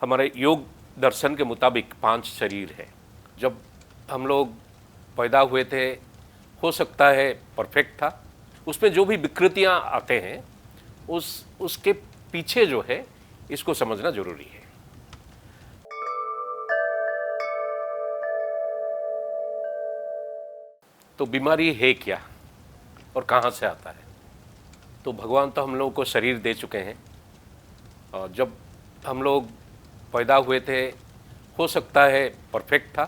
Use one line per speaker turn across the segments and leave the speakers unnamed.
हमारे योग दर्शन के मुताबिक 5 शरीर है। जब हम लोग पैदा हुए थे, हो सकता है परफेक्ट था, उसमें जो भी विकृतियां आते हैं उसके पीछे जो है इसको समझना जरूरी है। तो बीमारी है क्या और कहाँ से आता है? तो भगवान तो हम लोगों को शरीर दे चुके हैं और जब हम लोग पैदा हुए थे, हो सकता है परफेक्ट था,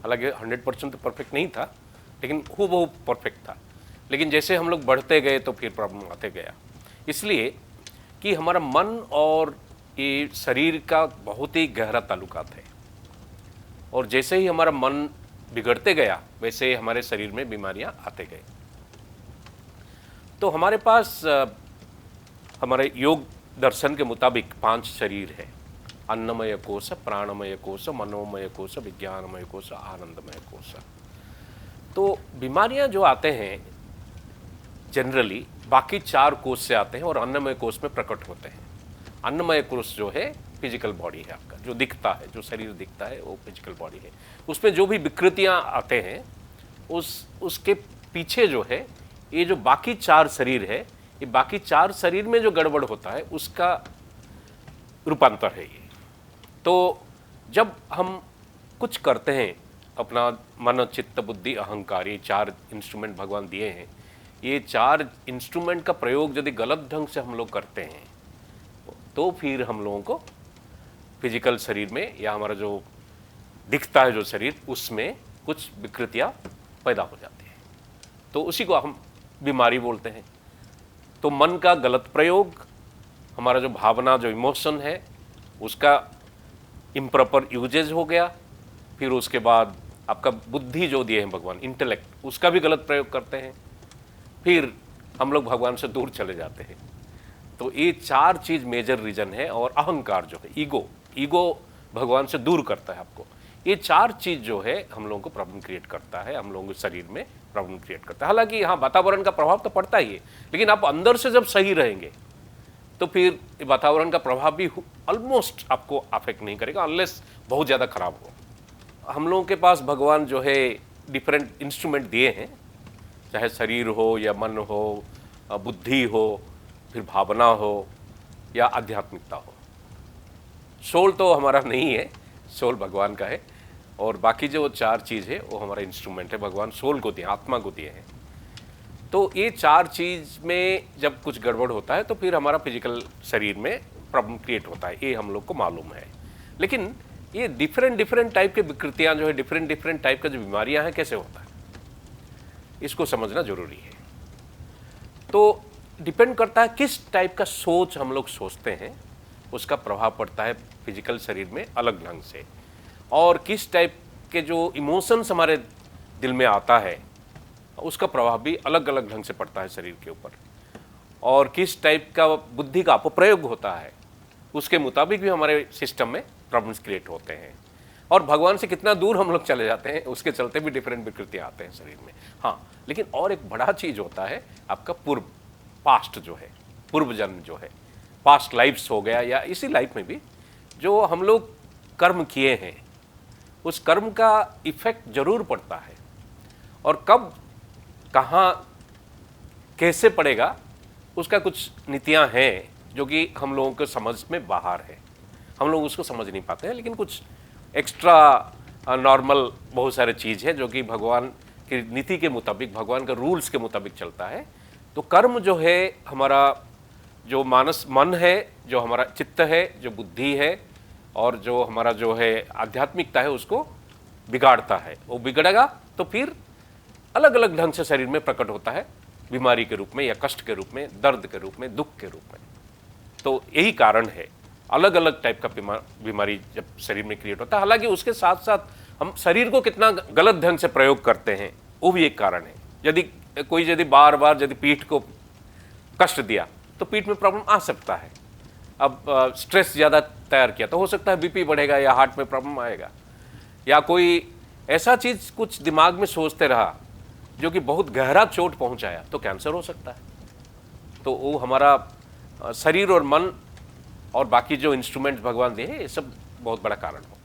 हालांकि 100% तो परफेक्ट नहीं था, लेकिन वो परफेक्ट था। लेकिन जैसे हम लोग बढ़ते गए तो फिर प्रॉब्लम आते गया, इसलिए कि हमारा मन और ये शरीर का बहुत ही गहरा ताल्लुकात है। और जैसे ही हमारा मन बिगड़ते गया वैसे ही हमारे शरीर में बीमारियां आते गए। तो हमारे पास हमारे योग दर्शन के मुताबिक 5 शरीर है। अन्नमय कोश, प्राणमय कोश, मनोमय कोश, विज्ञानमय कोश, आनंदमय कोश। तो बीमारियां जो आते हैं जनरली बाकी 4 कोश से आते हैं और अन्नमय कोश में प्रकट होते हैं। अन्नमय कोश जो है फिजिकल बॉडी है, आपका जो दिखता है, जो शरीर दिखता है वो फिजिकल बॉडी है। उसमें जो भी विकृतियां आते हैं उसके पीछे जो है ये जो बाकी 4 शरीर है, ये बाकी 4 शरीर में जो गड़बड़ होता है उसका रूपांतर है ये। तो जब हम कुछ करते हैं, अपना मन, चित्त, बुद्धि, अहंकार, ये 4 इंस्ट्रूमेंट भगवान दिए हैं, ये 4 इंस्ट्रूमेंट का प्रयोग यदि गलत ढंग से हम लोग करते हैं तो फिर हम लोगों को फिजिकल शरीर में या हमारा जो दिखता है जो शरीर, उसमें कुछ विकृतियां पैदा हो जाती हैं। तो उसी को हम बीमारी बोलते हैं। तो मन का गलत प्रयोग, हमारा जो भावना, जो इमोशन है, उसका इम्प्रॉपर यूजेज हो गया। फिर उसके बाद आपका बुद्धि जो दिए हैं भगवान, इंटेलेक्ट, उसका भी गलत प्रयोग करते हैं। फिर हम लोग भगवान से दूर चले जाते हैं। तो ये 4 चीज मेजर रीजन है। और अहंकार जो है, ईगो भगवान से दूर करता है आपको। ये 4 चीज जो है हम लोगों को प्रॉब्लम क्रिएट करता है, हम लोगों के शरीर में प्रॉब्लम क्रिएट करता है। हालांकि यहाँ वातावरण का प्रभाव तो पड़ता ही है, लेकिन आप अंदर से जब सही रहेंगे तो फिर वातावरण का प्रभाव भी ऑलमोस्ट आपको अफेक्ट नहीं करेगा, अनलेस बहुत ज़्यादा खराब हो। हम लोगों के पास भगवान जो है डिफरेंट इंस्ट्रूमेंट दिए हैं, चाहे शरीर हो या मन हो, बुद्धि हो, फिर भावना हो या आध्यात्मिकता हो। सोल तो हमारा नहीं है, सोल भगवान का है। और बाकी जो 4 चीज़ है वो हमारा इंस्ट्रूमेंट है, भगवान सोल को दिए, आत्मा को दिए हैं। तो ये 4 चीज़ में जब कुछ गड़बड़ होता है तो फिर हमारा फिजिकल शरीर में प्रॉब्लम क्रिएट होता है, ये हम लोग को मालूम है। लेकिन ये डिफरेंट टाइप के विकृतियाँ जो है, डिफरेंट टाइप का जो बीमारियाँ हैं, कैसे होता है इसको समझना जरूरी है। तो डिपेंड करता है किस टाइप का सोच हम लोग सोचते हैं, उसका प्रभाव पड़ता है फिजिकल शरीर में अलग ढंग से। और किस टाइप के जो इमोशंस हमारे दिल में आता है उसका प्रभाव भी अलग अलग ढंग से पड़ता है शरीर के ऊपर। और किस टाइप का बुद्धि का अपप्रयोग होता है उसके मुताबिक भी हमारे सिस्टम में प्रॉब्लम्स क्रिएट होते हैं। और भगवान से कितना दूर हम लोग चले जाते हैं उसके चलते भी डिफरेंट विकृतियाँ आते हैं शरीर में। हाँ, लेकिन और एक बड़ा चीज़ होता है आपका पास्ट जो है, पूर्व जन्म जो है, पास्ट लाइफ्स हो गया, या इसी लाइफ में भी जो हम लोग कर्म किए हैं उस कर्म का इफेक्ट जरूर पड़ता है। और कब, कहाँ, कैसे पड़ेगा उसका कुछ नीतियाँ हैं जो कि हम लोगों के समझ में बाहर है, हम लोग उसको समझ नहीं पाते हैं। लेकिन कुछ एक्स्ट्रा नॉर्मल बहुत सारे चीज़ है जो कि भगवान की नीति के मुताबिक, भगवान के रूल्स के मुताबिक चलता है। तो कर्म जो है, हमारा जो मन है, जो हमारा चित्त है, जो बुद्धि है, और जो हमारा जो है आध्यात्मिकता है, उसको बिगाड़ता है। वो बिगड़ेगा तो फिर अलग अलग ढंग से शरीर में प्रकट होता है, बीमारी के रूप में या कष्ट के रूप में, दर्द के रूप में, दुख के रूप में। तो यही कारण है, अलग अलग टाइप का बीमारी जब शरीर में क्रिएट होता है। हालांकि उसके साथ साथ हम शरीर को कितना गलत ढंग से प्रयोग करते हैं वो भी एक कारण है। यदि बार बार यदि पीठ को कष्ट दिया तो पीठ में प्रॉब्लम आ सकता है। अब स्ट्रेस ज़्यादा तैयार किया तो हो सकता है बीपी बढ़ेगा या हार्ट में प्रॉब्लम आएगा। या कोई ऐसा चीज़ कुछ दिमाग में सोचते रहा जो कि बहुत गहरा चोट पहुंचाया तो कैंसर हो सकता है। तो वो हमारा शरीर और मन और बाकी जो इंस्ट्रूमेंट्स भगवान दिए हैं, ये सब बहुत बड़ा कारण हो।